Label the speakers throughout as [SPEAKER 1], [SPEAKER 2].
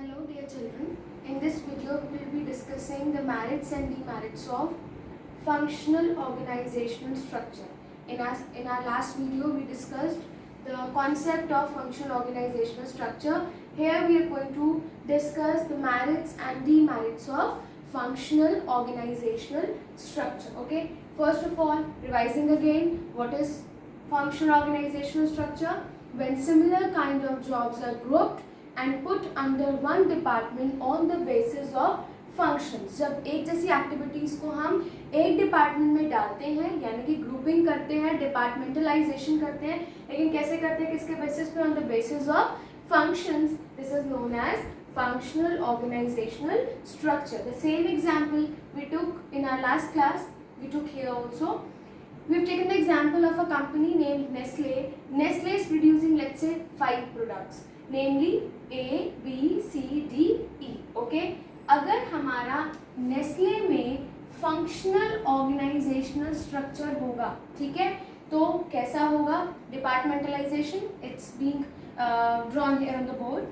[SPEAKER 1] Hello dear children, in this video we will be discussing the merits and demerits of functional organizational structure. In our last video we discussed the concept of functional organizational structure. Here we are going to discuss the merits and demerits of functional organizational structure. Okay, first of all, revising again, what is functional organizational structure? When similar kind of jobs are grouped and put under one department on the basis of functions. जब एक जैसी activities को हम एक department में डालते हैं यानी कि ग्रुपिंग करते हैं, डिपार्टमेंटलाइजेशन करते हैं, लेकिन कैसे करते हैं, किसके बेसिस पे? On the basis of functions. This is known as functional organizational structure. The same example we took in our last class, we took here also. We've taken the example of a company named Nestle. Nestle is producing, let's say, 5 products, namely A, B, C, D, E. Okay? अगर हमारा Nestle में functional organizational structure होगा, ठीक है, तो कैसा होगा? Departmentalization, it's being drawn here on the board.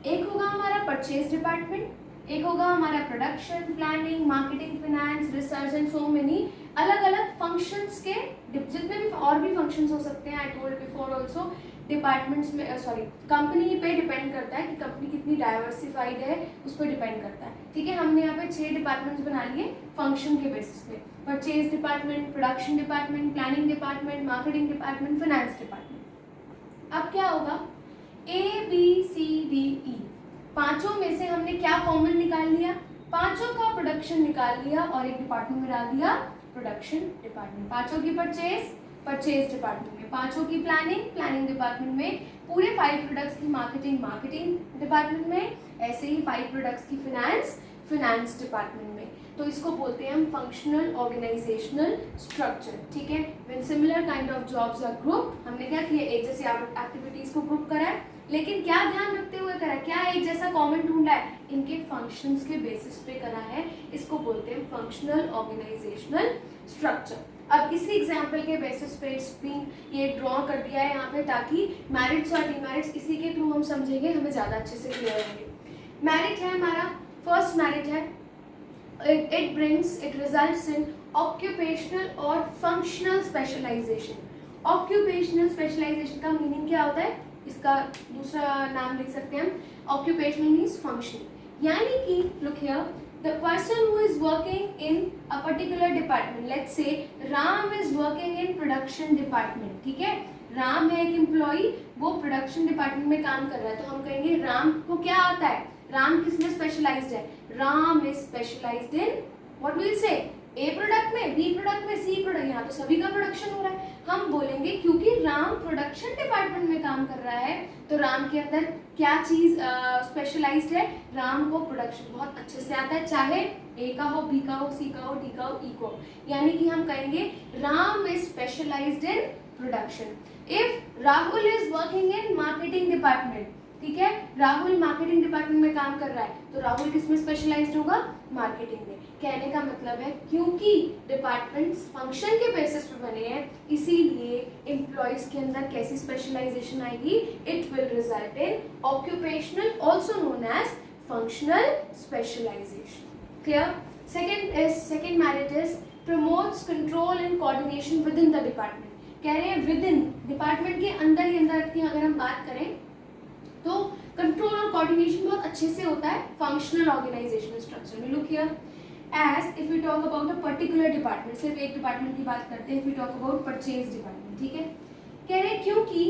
[SPEAKER 1] एक होगा हमारा परचेज डिपार्टमेंट, एक होगा हमारा production, planning, marketing, finance, research and so many अलग अलग फंक्शंस के जितने भी और भी फंक्शंस हो सकते हैं. I told before also departments में कंपनी पे डिपेंड करता है कि कंपनी कितनी डाइवर्सिफाइड है, उस पर डिपेंड करता है. ठीक है, हमने यहाँ पे 6 डिपार्टमेंट्स बना लिए फंक्शन के बेसिस पे. Purchase department, production department, planning department, marketing department, finance department. अब क्या होगा? A, B, C, D, E, पांचों में से हमने क्या कॉमन निकाल लिया? पांचों का प्रोडक्शन निकाल लिया और एक डिपार्टमेंट में डाल दिया, प्रोडक्शन डिपार्टमेंट. पांचों की परचेज डिपार्टमेंट में, पांचों की प्लानिंग डिपार्टमेंट में, पूरे 5 प्रोडक्ट्स की मार्केटिंग डिपार्टमेंट में, ऐसे ही 5 प्रोडक्ट्स की फिनेंस डिपार्टमेंट में. तो इसको बोलते हैं हम फंक्शनल ऑर्गेनाइजेशनल स्ट्रक्चर. ठीक है, when similar kind of jobs are group, हमने क्या किया? एक जैसी एक्टिविटीज को ग्रुप करा है, लेकिन क्या ध्यान रखते हुए करा है? क्या एक जैसा कॉमन ढूंढा है? इनके फंक्शंस के बेसिस पे करा है. इसको बोलते हैं फंक्शनल ऑर्गेनाइजेशनल स्ट्रक्चर. अब इसी एग्जांपल के बेसिस पे ये ड्रॉ कर दिया है यहाँ पे, ताकि मैरिट्स और डिमेरिट्स इसी के थ्रू हम समझेंगे, हमें ज़्यादा अच्छे से क्लियर होंगे. मैरिट है हमारा, फर्स्ट मैरिट है, it results in occupational or functional specialization. occupational specialization का मीनिंग क्या होता है? इसका दूसरा नाम लिख सकते हैं हम, occupational means function. यानी कि look here, the person who is working in a particular department, let's say Ram is working in production department. ठीक है, राम है एक एम्प्लॉई, वो प्रोडक्शन डिपार्टमेंट में काम कर रहा है. तो हम कहेंगे राम को क्या आता है? राम किसमें स्पेशलाइज्ड है? Ram is specialised in, what will say, A product में, बी प्रोडक्ट में, सी प्रोडक्ट. यहाँ तो सभी का प्रोडक्शन हो रहा है. हम बोलेंगे क्योंकि राम प्रोडक्शन डिपार्टमेंट में काम कर रहा है, तो राम के अंदर क्या चीज स्पेशलाइज्ड है? राम को प्रोडक्शन बहुत अच्छे से आता है, चाहे ए का हो, बी का हो, सी का हो, डी का हो, ई को. यानी कि हम कहेंगे Ram is specialised in production. If Rahul is working in marketing department, ठीक है, राहुल मार्केटिंग डिपार्टमेंट में काम कर रहा है, तो राहुल किसमें स्पेशलाइज्ड होगा? मार्केटिंग में. कहने का मतलब है क्योंकि डिपार्टमेंट्स फंक्शन के बेसिस पे बने हैं, इसीलिए एम्प्लॉयज के अंदर कैसी स्पेशलाइजेशन आएगी? It will result in occupational, also known as functional specialisation. Clear? Second merit is promotes control and coordination within the department. कह रहे हैं विद इन डिपार्टमेंट के अंदर ही अंदर की अगर हम बात करें तो कंट्रोल और कोऑर्डिनेशन बहुत अच्छे से होता है फंक्शनल ऑर्गेनाइजेशनल स्ट्रक्चर में. Look here, as if we talk about a particular department, सिर्फ एक डिपार्टमेंट की बात करते हैं, if we talk about purchase department. ठीक है, कह रहे हैं क्योंकि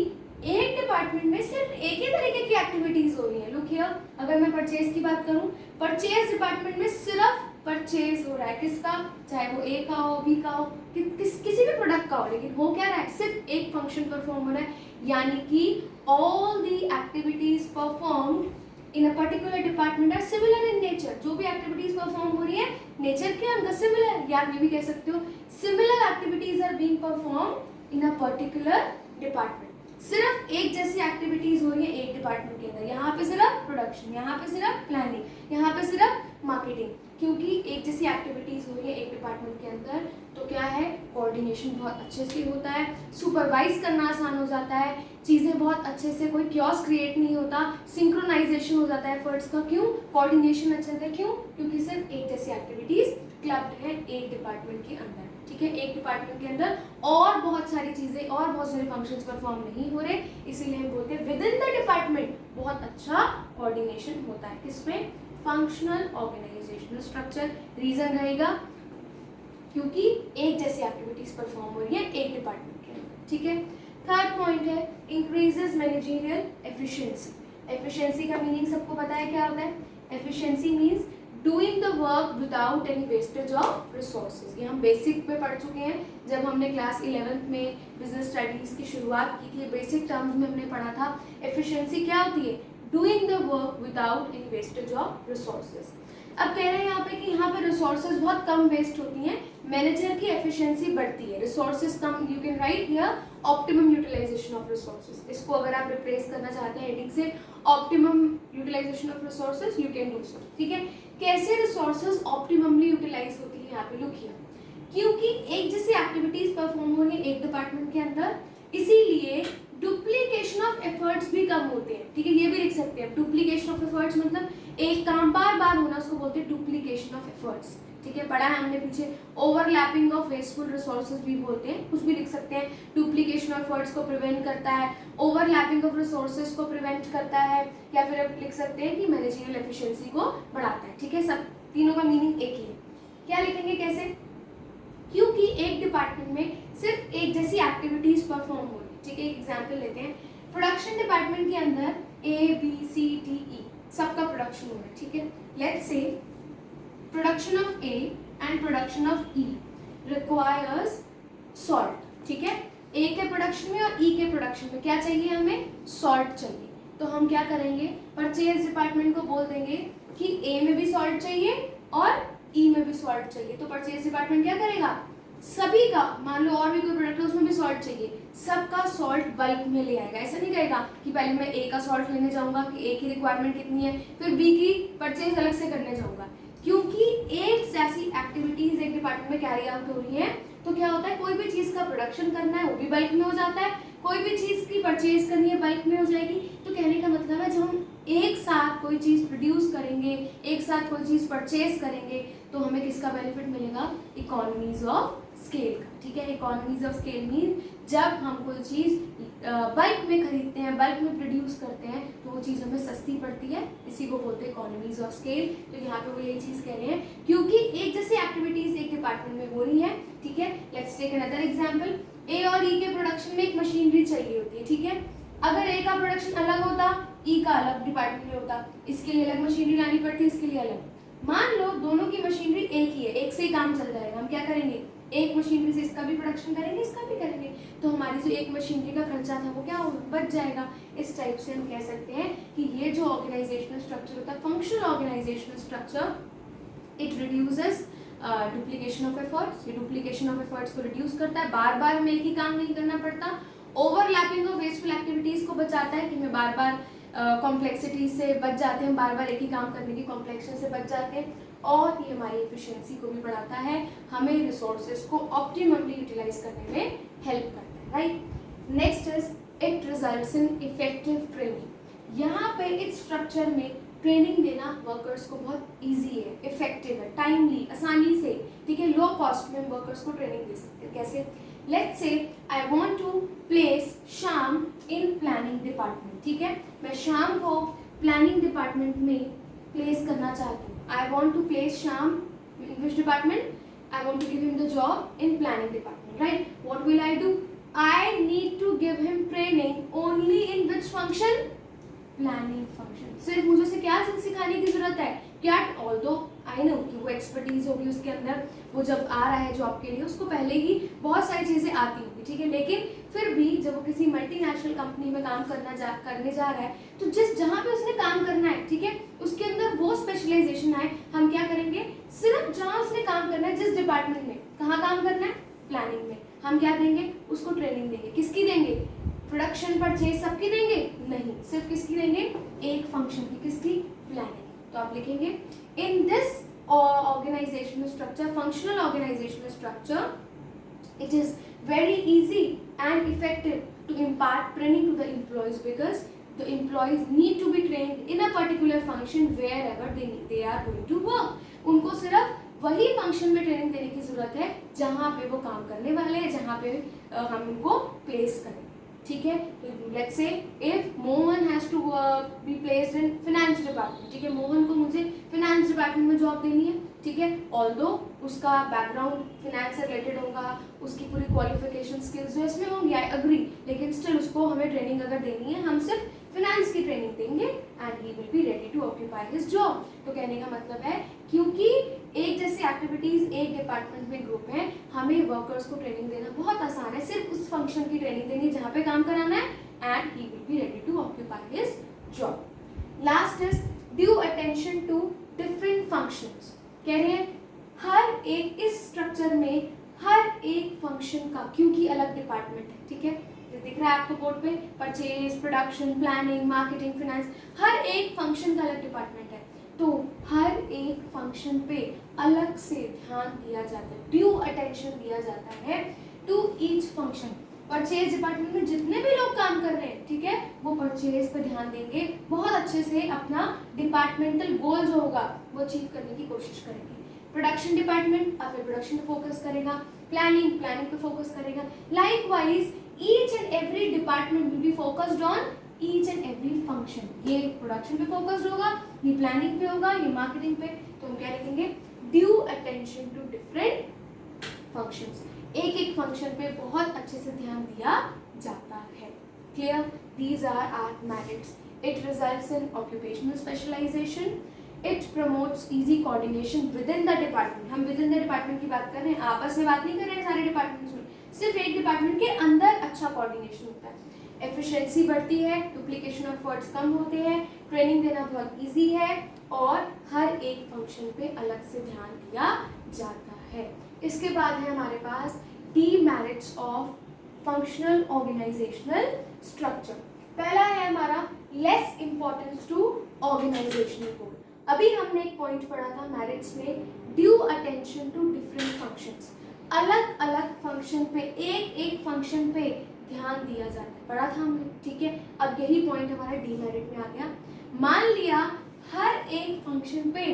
[SPEAKER 1] एक डिपार्टमेंट में सिर्फ एक ही तरीके की एक्टिविटीज हो रही है. लुक हियर, अगर मैं परचेज की बात करूं, परचेज डिपार्टमेंट में सिर्फ परचेज हो रहा है, किसका? चाहे वो ए का हो, बी का हो, किसी भी प्रोडक्ट का हो, लेकिन हो क्या रहा है? सिर्फ एक फंक्शन परफॉर्म हो रहा है. यानी कि all the activities performed in a particular department are similar in nature. जो भी activities perform हो रही है nature के अंदर similar, या आप ये भी कह सकते हो similar activities are being performed in a particular department. सिर्फ एक जैसी एक्टिविटीज हो रही है एक डिपार्टमेंट के अंदर. यहाँ पे सिर्फ प्रोडक्शन, यहाँ पे सिर्फ प्लानिंग, यहाँ पे सिर्फ मार्केटिंग. क्योंकि एक जैसी एक्टिविटीज़ हो रही है एक डिपार्टमेंट के अंदर, तो क्या है, कोऑर्डिनेशन बहुत अच्छे से होता है, सुपरवाइज करना आसान हो जाता है, चीज़ें बहुत अच्छे से, कोई क्योस क्रिएट नहीं होता, सिंक्रोनाइजेशन हो जाता है एफर्ट्स का। क्यों? कोऑर्डिनेशन अच्छा है। क्यों? क्योंकि सिर्फ एक जैसी एक्टिविटीज़ क्लब्ड है एक डिपार्टमेंट के अंदर। ठीक है, एक डिपार्टमेंट के अंदर और बहुत सारी चीज़ें और बहुत सारे फंक्शंस परफॉर्म नहीं हो रहे, इसीलिए हम बोलते हैं विद इन द डिपार्टमेंट बहुत अच्छा कोऑर्डिनेशन होता है। किसमें? Functional organisational structure. रीजन रहेगा क्योंकि एक जैसी एक्टिविटीज परफॉर्म हो रही है एक डिपार्टमेंट के अंदर। ठीक है, थर्ड पॉइंट है इंक्रीजेस मैनेजरियल एफिशिएंसी। एफिशिएंसी का मीनिंग सबको पता है क्या होता है? Efficiency means doing the work without any wastage of resources. ये हम बेसिक में पढ़ चुके हैं जब हमने क्लास 11th में बिजनेस स्टडीज की शुरुआत की थी। बेसिक टर्म्स में हमने पढ़ा था एफिशिएंसी क्या होती है, doing the work without any wastage of resources. अब कह रहे हैं यहाँ पे कि यहाँ पे रिसोर्सेज बहुत कम वेस्ट होती हैं, मैनेजर की एफिशिएंसी बढ़ती है, रिसोर्सेज कम। You can write here optimum utilisation of resources. इसको अगर आप रिप्लेस करना चाहते हैं हेडिंग से optimum utilisation of resources, you can do so. ठीक है, कैसे रिसोर्सेज ऑप्टिममली यूटिलाइज होती है यहाँ पे लुक हियर। क्योंकि एक जैसी एक्टिविटीज परफॉर्म हो रही है एक डिपार्टमेंट के अंदर, इसीलिए डुप्लीकेशन ऑफ एफर्ट्स भी कम होते हैं। ठीक है, ये भी लिख सकते हैं डुप्लीकेशन ऑफ एफर्ट्स, मतलब एक काम बार बार होना, उसको बोलते हैं डुप्लीकेशन ऑफ एफर्ट्स। ठीक है, पढ़ा है हमने पीछे। ओवरलैपिंग ऑफ वेस्टफुल रिसोर्सेज भी बोलते हैं, कुछ भी लिख सकते हैं। डुप्लीकेशन ऑफ एफर्ट्स को प्रिवेंट करता है, ओवरलैपिंग ऑफ रिसोर्सेज को प्रिवेंट करता है, या फिर आप लिख सकते हैं कि मैनेजरियल एफिशिएंसी को बढ़ाता है। ठीक है, सब तीनों का मीनिंग एक ही है। क्या लिखेंगे, कैसे? क्योंकि एक डिपार्टमेंट में सिर्फ एक जैसी एक्टिविटीज परफॉर्म हो रही है। ठीक है, एग्जाम्पल लेते हैं। प्रोडक्शन डिपार्टमेंट के अंदर ABCDE सबका प्रोडक्शन हो रहा है। ठीक है, लेट्स से production of A and production of E requires salt. ठीक है, A के प्रोडक्शन में और E के प्रोडक्शन में क्या चाहिए, हमें सॉल्ट चाहिए। तो हम क्या करेंगे, परचेज डिपार्टमेंट को बोल देंगे कि A में भी सॉल्ट चाहिए और E में भी सॉल्ट चाहिए। तो परचेज डिपार्टमेंट क्या करेगा, सभी का, मान लो और भी कोई प्रोडक्ट है उसमें भी सॉल्ट चाहिए, सबका सॉल्ट बल्क में ले आएगा। ऐसा नहीं कहेगा कि पहले मैं A का सॉल्ट लेने जाऊंगा कि A की रिक्वायरमेंट कितनी है, फिर B की परचेज अलग से करने जाऊंगा। क्योंकि एक जैसी एक्टिविटीज एक डिपार्टमेंट में कैरी आउट हो रही है, तो क्या होता है, कोई भी चीज का प्रोडक्शन करना है वो भी बल्क में हो जाता है, कोई भी चीज की परचेज करनी है बल्क में हो जाएगी। तो कहने का मतलब है जब हम एक साथ कोई चीज प्रोड्यूस करेंगे, एक साथ कोई चीज परचेज करेंगे, तो हमें किसका बेनिफिट मिलेगा, इकोनॉमीज ऑफ स्केल का। ठीक है, इकोनॉमीज ऑफ स्केल मीन जब हम कोई चीज बल्क में खरीदते हैं, बल्क में प्रोड्यूस करते हैं, तो वो चीज हमें सस्ती पड़ती है, इसी को बोलते हैं इकोनॉमीज ऑफ स्केल। तो यहाँ पे वो यही चीज कह रहे हैं क्योंकि एक जैसी एक्टिविटीज एक डिपार्टमेंट में हो रही है। ठीक है, let's take another example. A और E के प्रोडक्शन में एक मशीनरी चाहिए होती है। ठीक है, अगर A का प्रोडक्शन अलग होता, E का अलग डिपार्टमेंट में होता, इसके लिए अलग मशीनरी लानी पड़ती, इसके लिए अलग। मान लो दोनों की मशीनरी एक ही है, एक से ही काम चल जाएगा, हम क्या करेंगे, एक मशीनरी से इसका भी प्रोडक्शन करेंगे, इसका भी करेंगे, तो हमारी जो एक मशीनरी का खर्चा था वो क्या होगा, बच जाएगा। इस टाइप से हम कह सकते हैं कि ये जो ऑर्गेनाइजेशनल स्ट्रक्चर होता है, functional organisational structure, it reduces duplication of efforts. ये डुप्लीकेशन ऑफ एफर्ट्स को रिड्यूस करता है, बार बार हमें एक ही काम नहीं करना पड़ता। ओवरलैपिंग ऑफ वेस्टफुल एक्टिविटीज को बचाता है कि हमें बार बार कॉम्प्लेक्सिटी से बच जाते हैं, बार बार एक ही काम करने की कॉम्प्लेक्सिटी से बच जाते हैं, और ये हमारी एफिशिएंसी को भी बढ़ाता है, हमें रिसोर्सेज को ऑप्टिममली यूटिलाइज करने में हेल्प करता है। Right, next is it results in effective training. यहाँ पे इस स्ट्रक्चर में ट्रेनिंग देना वर्कर्स को बहुत इजी है, इफेक्टिव है, टाइमली, आसानी से। ठीक है, लो कॉस्ट में वर्कर्स को ट्रेनिंग दे सकते हैं। कैसे? Let's say I want to place Shyam in planning department. ठीक है, मैं श्याम को प्लानिंग डिपार्टमेंट में प्लेस करना चाहती हूँ। I want to place Shyam in which department? I want to give him the job in planning department, right? What will I do? I need to give him training only in which function? Planning function. सिर्फ मुझे उसे क्या सिखाने की जरूरत है? क्या although I know कि वो एक्सपर्टीज होगी उसके अंदर, वो जब आ रहा है जॉब के लिए उसको पहले ही बहुत सारी चीज़ें आती होंगी। ठीक है, लेकिन फिर भी जब वो किसी मल्टीनेशनल कंपनी में काम करने जा रहा है, तो जहाँ पे उसने काम करना है, ठीक है, उसके अंदर वो स्पेशलाइजेशन आए, हम क्या करेंगे, सिर्फ जहाँ उसने काम करना है, जिस डिपार्टमेंट में, कहाँ काम करना है, प्लानिंग में, हम क्या देंगे, उसको ट्रेनिंग देंगे। किसकी देंगे? प्रोडक्शन परचेज सबकी देंगे? नहीं, सिर्फ किसकी देंगे, एक फंक्शन की, किसकी, प्लानिंग। तो आप लिखेंगे in this organizational structure, functional organizational structure, it is very easy and effective to impart training to the employees because the employees need to be trained in a particular function wherever they are going to work. उनको सिर्फ वही function में training देने की जरूरत है जहाँ पे वो काम करने वाले हैं, जहाँ पे हम उनको प्लेस करें. ठीक है, let's say if Mohan has to be placed in finance department. ठीक है, मोहन को मुझे फाइनेंस डिपार्टमेंट में जॉब देनी है. ठीक है, ऑल्दो उसका बैकग्राउंड फाइनेंस से रिलेटेड होगा, उसकी पूरी क्वालिफिकेशन स्किल्स जो इसमें होंगी, आई अग्री, लेकिन स्टिल उसको हमें ट्रेनिंग अगर देनी है, हम सिर्फ फाइनेंस की ट्रेनिंग देंगे and he will be ready to occupy his job. तो कहने का मतलब है क्योंकि एक जैसी एक्टिविटीज एक डिपार्टमेंट में ग्रुप है, हमें वर्कर्स को ट्रेनिंग देना बहुत आसान है. सिर्फ उस फंक्शन की ट्रेनिंग देनी है जहाँ पे काम कराना है and he will be ready to occupy his job. Last is due attention to different functions. कह रहे हैं हर एक इस स्ट्रक्चर में हर एक फंक्शन का, क्योंकि अलग डिपार्टमेंट है. ठीक है, दिख रहा है आपको बोर्ड पे, purchase, production, planning, marketing, finance, हर एक फंक्शन का अलग डिपार्टमेंट है. तो हर एक फंक्शन पे अलग से ध्यान दिया जाता है, ड्यू अटेंशन दिया जाता है to each function. Purchase department में जितने भी लोग काम कर रहे हैं, ठीक है, वो परचेज पे ध्यान देंगे, बहुत अच्छे से अपना डिपार्टमेंटल गोल जो होगा वो अचीव करने की कोशिश करेंगे. प्रोडक्शन डिपार्टमेंट अपने प्रोडक्शन पे फोकस करेगा, प्लानिंग पे फोकस करेगा. Likewise each and every department will be focused on each and every function. ये प्रोडक्शन पे फोकस्ड होगा, ये प्लानिंग पे होगा, ये मार्केटिंग पे. तो हम क्या लिखेंगे, due attention to different functions. एक एक फंक्शन पे बहुत अच्छे से ध्यान दिया जाता है. Clear? These are our merits. It results in occupational specialisation. It promotes easy coordination within the department. हम विद इन द डिपार्टमेंट की बात कर रहे हैं, आपस में बात नहीं कर रहे हैं सारे डिपार्टमेंट्स में, सिर्फ एक डिपार्टमेंट के अंदर अच्छा कोऑर्डिनेशन होता है. एफिशिएंसी बढ़ती है, डुप्लीकेशन ऑफ वर्ड्स कम होते हैं, ट्रेनिंग देना बहुत इजी है और हर एक फंक्शन पे अलग से ध्यान दिया जाता है. इसके बाद है हमारे पास demerits of functional organisational structure. पहला है हमारा less importance to organisational goal. अभी हमने एक पॉइंट पढ़ा था मेरिट्स में, due attention to different functions. अलग अलग फंक्शन पे, एक एक फंक्शन पे ध्यान दिया जाता है, पढ़ा था हमने. ठीक है, अब यही पॉइंट हमारा डीमेरिट में आ गया. मान लिया हर एक फंक्शन पे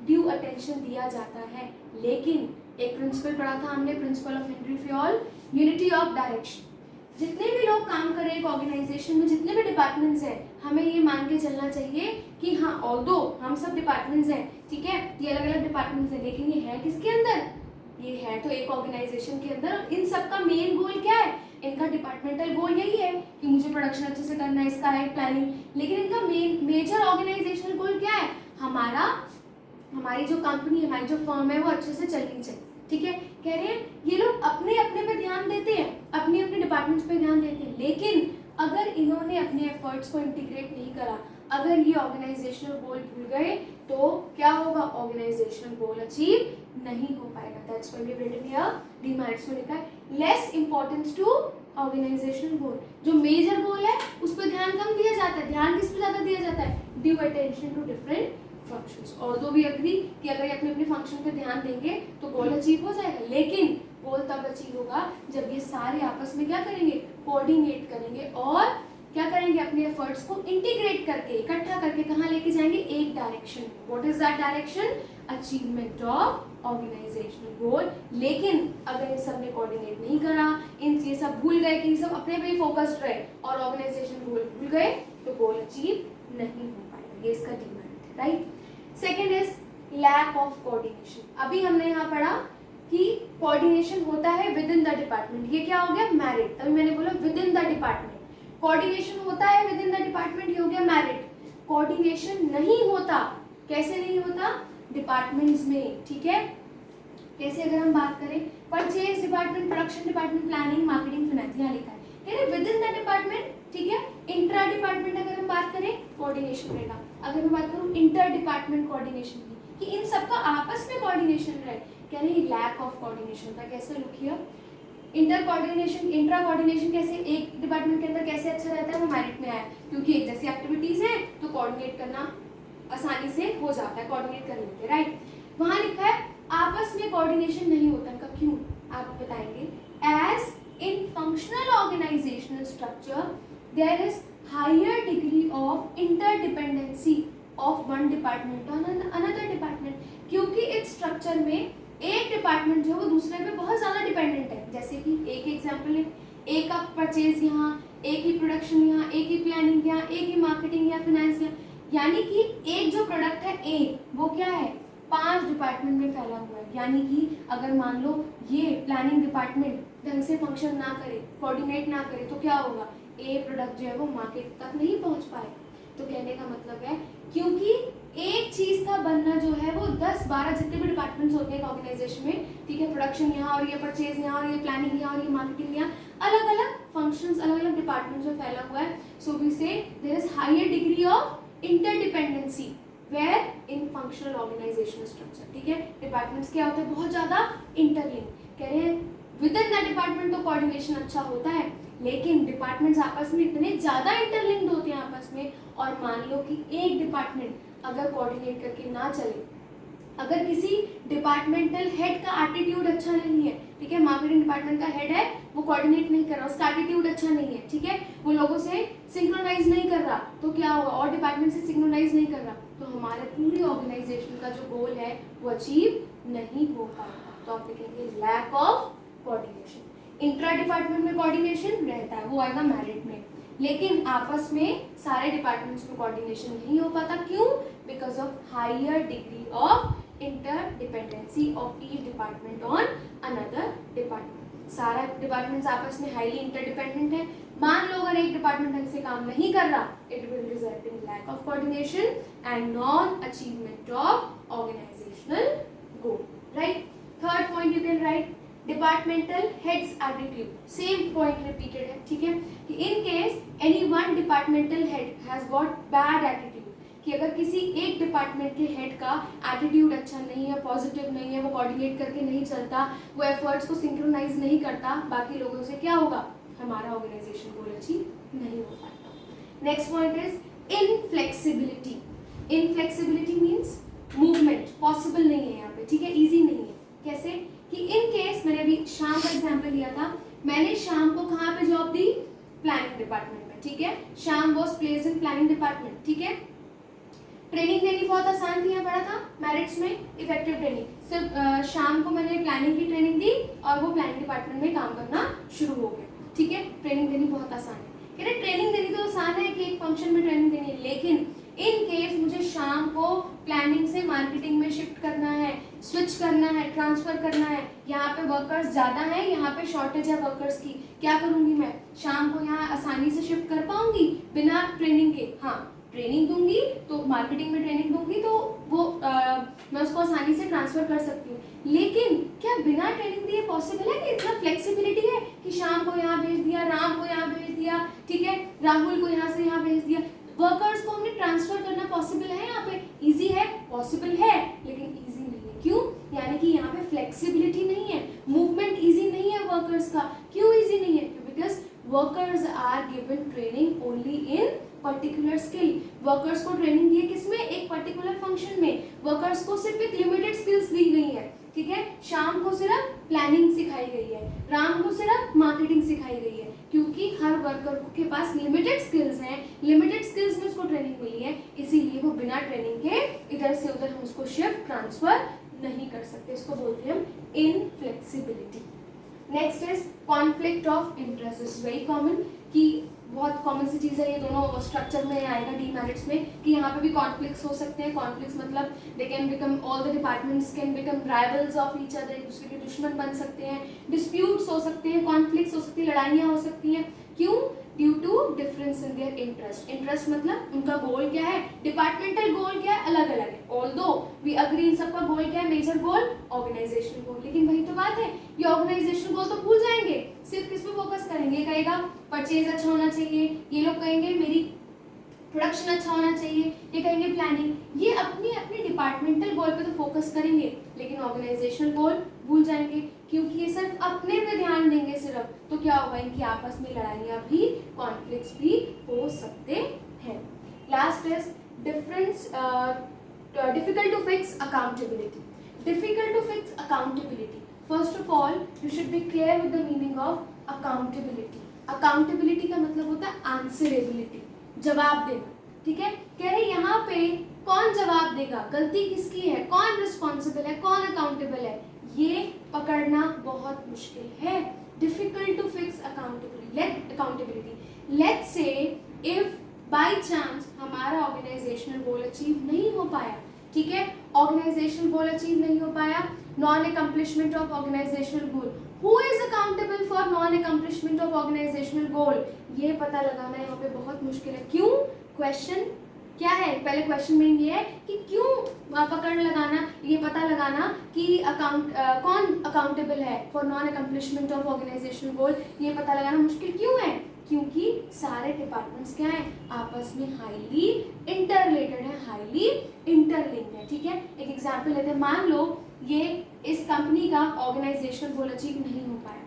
[SPEAKER 1] ड्यू अटेंशन दिया जाता है, लेकिन एक प्रिंसिपल पढ़ा था हमने, principle of Henry Fayol, unity of direction. जितने भी लोग काम कर रहे हैं एक ऑर्गेनाइजेशन में, जितने भी डिपार्टमेंट्स हैं, हमें ये मान के चलना चाहिए कि हाँ, ऑल्दो हम सब डिपार्टमेंट्स हैं, ठीक है, ये अलग अलग डिपार्टमेंट्स हैं, लेकिन ये है किसके अंदर, ये है तो एक ऑर्गेनाइजेशन के अंदर. इन सबका मेन गोल क्या है, इनका डिपार्टमेंटल गोल यही है कि मुझे प्रोडक्शन अच्छे से करना है, इसका है प्लानिंग, लेकिन इनका मेजर ऑर्गेनाइजेशनल गोल क्या है, हमारी जो कंपनी, हमारी जो फर्म है वो अच्छे से चलनी चाहिए. ठीक है, कह रहे हैं ये लोग अपने अपने पे ध्यान देते हैं, अपने अपने डिपार्टमेंट्स पे ध्यान देते हैं, लेकिन अगर इन्होंने अपने एफर्ट्स को इंटीग्रेट नहीं करा, अगर ये ऑर्गेनाइजेशनल गोल भूल गए, तो क्या होगा, ऑर्गेनाइजेशनल गोल अचीव नहीं हो पाएगा. That's why we have written here, demerits में लिखा है less importance to organisational goal. जो मेजर गोल है उस पर ध्यान कम दिया जाता है, ध्यान किस पे ज़्यादा दिया जाता है, due attention to different functions. Although we agree कि अगर ये अपने अपने फंक्शन पे ध्यान देंगे तो गोल अचीव हो जाएगा, लेकिन गोल तब अचीव होगा जब ये सारे आपस में क्या करेंगे, कोऑर्डिनेट करेंगे और क्या करेंगे, अपने एफर्ट्स को इंटीग्रेट करके, इकट्ठा करके कहाँ लेके जाएंगे, एक direction. What is that direction, achievement of organisational goal. लेकिन अगर इन सब ने कोऑर्डिनेट नहीं करा, इन ये सब भूल गए कि सब अपने पे ही फोकस्ड रहे और ऑर्गेनाइजेशन गोल भूल गए, तो गोल अचीव नहीं हो पाएगा. ये इसका डीमेरिट है, right. Second is lack of coordination. अभी हमने यहाँ पढ़ा कि कोऑर्डिनेशन होता है विद इन द डिपार्टमेंट, ये क्या हो गया, मेरिट. तभी मैंने बोला with in the department. Coordination होता है विद इन द डिपार्टमेंट, ये हो गया मेरिट. कोऑर्डिनेशन नहीं होता, कैसे नहीं होता, डिपार्टमेंट्स में. ठीक है, कैसे अगर हम बात करें, purchase department, production department, planning, marketing, finance, यहाँ लिखा है, कह रहे विद इन द डिपार्टमेंट. ठीक है, इंट्रा डिपार्टमेंट अगर हम बात करें कोऑर्डिनेशन रहेगा. अगर मैं बात करूँ इंटर डिपार्टमेंट कोऑर्डिनेशन की, कि इन सबका आपस में कोऑर्डिनेशन रहे, कह रहे लैक ऑफ कोऑर्डिनेशन होता है. कैसे, लिखिए, इंटर कोऑर्डिनेशन, इंट्रा कोऑर्डिनेशन कैसे एक डिपार्टमेंट के अंदर कैसे अच्छा रहता है, वो मेरिट में आया, क्योंकि एक जैसी एक्टिविटीज है तो कोऑर्डिनेट करना आसानी से हो जाता है, कोऑर्डिनेट कर लेते हैं, राइट. वहाँ लिखा है आपस में कोऑर्डिनेशन नहीं होता इनका, क्यों आप बताएंगे? As in functional organisational structure there is higher degree of interdependency of one department on another department, क्योंकि इस स्ट्रक्चर में एक डिपार्टमेंट जो है वो दूसरे पे बहुत ज़्यादा डिपेंडेंट है। जैसे कि एक एग्जाम्पल है, एक का परचेज यहाँ, एक ही प्रोडक्शन यहाँ, एक ही प्लानिंग यहाँ, एक ही मार्केटिंग या फिनेंस यहाँ, यानी कि एक जो प्रोडक्ट है ए वो क्या है 5 डिपार्टमेंट में फैला हुआ है। यानी कि अगर मान लो ये प्लानिंग डिपार्टमेंट ढंग से फंक्शन ना करे, कोऑर्डिनेट ना करे, तो क्या होगा? ए प्रोडक्ट जो है वो मार्केट तक नहीं पहुंच पाएगा। तो कहने का मतलब है क्योंकि एक चीज का बनना जो है वो 10-12 जितने भी डिपार्टमेंट्स होते हैं ऑर्गेनाइजेशन में, ठीक है, प्रोडक्शन यहाँ और ये परचेज यहाँ और ये प्लानिंग यहाँ और ये मार्केटिंग यहाँ, अलग अलग फंक्शंस अलग अलग डिपार्टमेंट्स में फैला हुआ है। So we say there is higher degree of interdependency where in functional organisational structure, ठीक है। डिपार्टमेंट्स क्या होते हैं? बहुत ज्यादा इंटरलिंक। कह रहे हैं विद इन दैट डिपार्टमेंट तो कोऑर्डिनेशन अच्छा होता है, लेकिन डिपार्टमेंट्स आपस में इतने ज़्यादा इंटरलिंक्ड होते हैं आपस में, और मान लो कि एक डिपार्टमेंट अगर कोऑर्डिनेट करके ना चले, अगर किसी डिपार्टमेंटल हेड का एटीट्यूड अच्छा नहीं है, ठीक है, मार्केटिंग डिपार्टमेंट का हेड है वो कोऑर्डिनेट नहीं कर रहा, उसका एटीट्यूड अच्छा नहीं है, ठीक है, वो लोगों से सिंक्रोनाइज नहीं कर रहा, तो क्या होगा? और डिपार्टमेंट से सिंक्रोनाइज नहीं कर रहा, तो हमारे पूरी ऑर्गेनाइजेशन का जो गोल है वो अचीव नहीं हो पाएगा। तो आप लिखेंगे lack of coordination. Intra department में कोऑर्डिनेशन रहता है, वो आएगा मेरिट में, लेकिन आपस में सारे डिपार्टमेंट्स में कोऑर्डिनेशन नहीं हो पाता। क्यों? Because of higher degree of interdependency of each department on another department. सारा डिपार्टमेंट्स आपस में हाईली इंटरडिपेंडेंट है। मान लो अगर एक डिपार्टमेंट ढंग से काम नहीं कर रहा, it will result in lack of coordination and non achievement of organisational goal, right. Third point you can write departmental heads attitude, same point repeated है, ठीक है, कि in case any one departmental head has got bad attitude, कि अगर किसी एक department के head का एटीट्यूड अच्छा नहीं है, पॉजिटिव नहीं है, वो कोऑर्डिनेट करके नहीं चलता, वो एफर्ट्स को सिंक्रोनाइज नहीं करता बाकी लोगों से, क्या होगा? हमारा ऑर्गेनाइजेशन गोल अचीव नहीं हो पाएगा। Next point is inflexibility. Inflexibility means movement possible नहीं है यहाँ पे, ठीक है, ईजी नहीं है। कैसे? कि इन केस मैंने अभी शाम का एग्जाम्पल लिया था, मैंने शाम को कहाँ पे जॉब दी? प्लानिंग डिपार्टमेंट में, ठीक है, शाम was placed in planning department, ठीक है। ट्रेनिंग देनी बहुत आसान थी, यहाँ पढ़ा था मेरिट्स में इफेक्टिव ट्रेनिंग, सिर्फ शाम को मैंने प्लानिंग की ट्रेनिंग दी और वो प्लानिंग डिपार्टमेंट में काम करना शुरू हो गया, ठीक है। ट्रेनिंग देनी बहुत आसान है, कह रहे ट्रेनिंग देनी तो आसान है कि एक फंक्शन में ट्रेनिंग देनी है, लेकिन इन केस मुझे शाम को प्लानिंग से मार्केटिंग में शिफ्ट करना है, स्विच करना है, ट्रांसफर करना है, यहाँ पे वर्कर्स ज़्यादा हैं, यहाँ पे शॉर्टेज है वर्कर्स की, क्या करूँगी मैं? शाम को यहाँ आसानी से शिफ्ट कर पाऊंगी बिना ट्रेनिंग के? हाँ, ट्रेनिंग दूंगी तो मार्केटिंग में ट्रेनिंग दूंगी तो वो मैं उसको आसानी से ट्रांसफर कर सकती हूँ, लेकिन क्या बिना ट्रेनिंग दिए पॉसिबल है? कि इतना फ्लेक्सिबिलिटी है कि शाम को यहाँ भेज दिया, राम को यहाँ भेज दिया, ठीक है, राहुल को यहाँ से यहाँ भेज दिया, वर्कर्स को हमने ट्रांसफर करना पॉसिबल है? यहाँ पे इजी है, पॉसिबल है, लेकिन इजी नहीं है। क्यों? यानी कि यहाँ पे फ्लेक्सिबिलिटी नहीं है, मूवमेंट इजी नहीं है वर्कर्स का। क्यों इजी नहीं है? Because workers are given training only in particular skill. Workers को ट्रेनिंग दी है किसमें? एक पर्टिकुलर फंक्शन में। वर्कर्स को सिर्फ एक लिमिटेड स्किल्स दी गई है, ठीक है। शाम को सिर्फ प्लानिंग सिखाई गई है, राम को सिर्फ मार्केटिंग सिखाई गई है, क्योंकि हर वर्कर के पास लिमिटेड स्किल्स हैं, लिमिटेड स्किल्स में उसको ट्रेनिंग मिली है, इसीलिए वो बिना ट्रेनिंग के इधर से उधर हम उसको शिफ्ट ट्रांसफर नहीं कर सकते। इसको बोलते हैं हम inflexibility. Next is conflict of interest. Very common, कि बहुत कॉमन सी चीज़ है, ये दोनों स्ट्रक्चर में आएगा डीमेरिट्स में, कि यहाँ पे भी कॉन्फ्लिक्ट्स हो सकते हैं। कॉन्फ्लिक्ट्स मतलब they can become, all the departments can become rivals of each other, एक दूसरे के दुश्मन बन सकते हैं, डिस्प्यूट्स हो सकते हैं, कॉन्फ्लिक्ट्स हो सकती है, लड़ाइयाँ हो सकती हैं। क्यों? Due to difference in their interest. Interest मतलब उनका गोल क्या है, डिपार्टमेंटल गोल क्या है, अलग अलग है। ऑल्दो वी अग्री, इन सबका गोल क्या है, मेजर गोल ऑर्गेनाइजेशन गोल, लेकिन वही तो बात है, ये ऑर्गेनाइजेशन गोल तो भूल जाएंगे, सिर्फ किस पे फोकस करेंगे। ये कहेगा परचेज अच्छा होना चाहिए, ये लोग कहेंगे मेरी प्रोडक्शन अच्छा होना चाहिए, ये कहेंगे प्लानिंग। ये अपनी अपनी डिपार्टमेंटल गोल पे तो फोकस करेंगे, लेकिन ऑर्गेनाइजेशनल गोल भूल जाएंगे, क्योंकि ये सिर्फ अपने पे ध्यान देंगे सिर्फ, तो क्या होगा, इनकी आपस में लड़ाइयाँ भी, कॉन्फ्लिक्ट्स भी हो सकते हैं। Last is difference, difficult to fix accountability. Difficult to fix accountability. First of all, you should be clear with the meaning of accountability. Accountability का मतलब होता है answerability, जवाब देना. ठीक है, कह रहे यहाँ पे कौन जवाब देगा, गलती किसकी है, कौन रिस्पॉन्सिबल है, कौन अकाउंटेबल है, ये पकड़ना बहुत मुश्किल है. Difficult to fix accountability. Let's say if by chance हमारा ऑर्गेनाइजेशनल गोल अचीव नहीं हो पाया, ठीक है, ऑर्गेनाइजेशनल गोल अचीव नहीं हो पाया, non accomplishment of organisational goal, who is accountable for non accomplishment of organisational goal, ये पता लगाना यहाँ पे बहुत मुश्किल है. क्यों? क्वेश्चन क्या है, पहले क्वेश्चन में ये है कि क्यों पकड़ लगाना, ये पता लगाना कि कौन अकाउंटेबल है for non accomplishment of organisational goal, ये पता लगाना मुश्किल क्यों है, क्योंकि सारे डिपार्टमेंट्स क्या हैं, आपस में हाईली इंटररिलेटेड है, हाईली इंटरलिंक्ड है. ठीक है, एक एग्जांपल लेते हैं. मान लो ये इस कंपनी का ऑर्गेनाइजेशनल गोल अचीव नहीं हो पाया,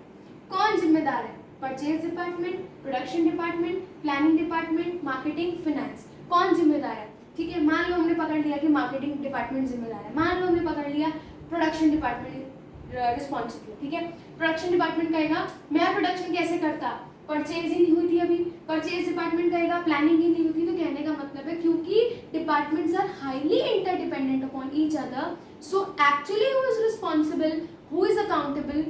[SPEAKER 1] कौन जिम्मेदार है, purchase department, production department, planning department, marketing, finance, कौन जिम्मेदार है. ठीक है, मान लो हमने पकड़ लिया कि मार्केटिंग डिपार्टमेंट जिम्मेदार है, मान लो हमने पकड़ लिया प्रोडक्शन डिपार्टमेंट रिस्पॉन्सिबल है. ठीक है, प्रोडक्शन डिपार्टमेंट कहेगा मैं प्रोडक्शन कैसे करता, परचेज ही नहीं हुई थी अभी, परचेज डिपार्टमेंट कहेगा प्लानिंग ही नहीं हुई थी. तो कहने का मतलब है क्योंकि departments are highly interdependent upon each other, so actually who is responsible, who is accountable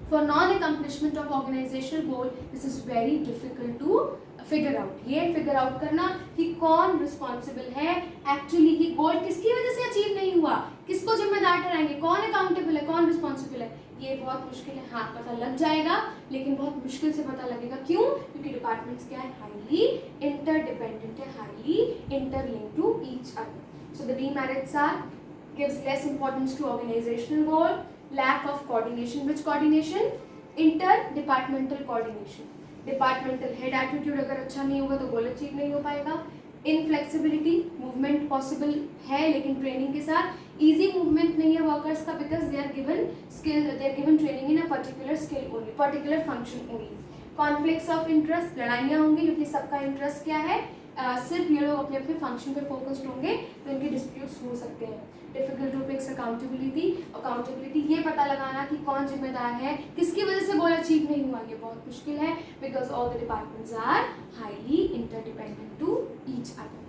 [SPEAKER 1] for non-accomplishment of organizational goal, this is very difficult to figure out. ये figure out करना कि कौन responsible है actually, कि goal किसकी वजह से achieve नहीं हुआ, किसको जिम्मेदार ठहराएंगे, कौन accountable है, कौन responsible है, ये बहुत मुश्किल है. हाँ, पता लग जाएगा लेकिन बहुत मुश्किल से पता लगेगा. क्यों? क्योंकि डिपार्टमेंट्स क्या है, हाईली इंटरडिपेंडेंट है, highly interlinked to each other. So the demerits are gives less importance to organizational goal, lack of coordination. Which coordination? Interdepartmental coordination. Departmental head attitude अगर अच्छा नहीं होगा तो गोल अचीव नहीं हो पाएगा. Inflexibility, movement possible है लेकिन ट्रेनिंग के साथ. Easy movement नहीं है वर्कर्स का because they are given skill, they are given training in a particular skill only, particular function only. Conflicts of interest, लड़ाइयाँ होंगी क्योंकि सबका इंटरेस्ट क्या है, सिर्फ ये लोग अपने अपने फंक्शन पे फोकस्ड होंगे तो इनके डिस्प्यूट्स हो सकते हैं. डिफिकल्ट टू फिक्स अकाउंटेबिलिटी, ये पता लगाना कि कौन जिम्मेदार है, किसकी वजह से गोल अचीव नहीं हुआ, ये बहुत मुश्किल है because all the departments are highly interdependent to each other.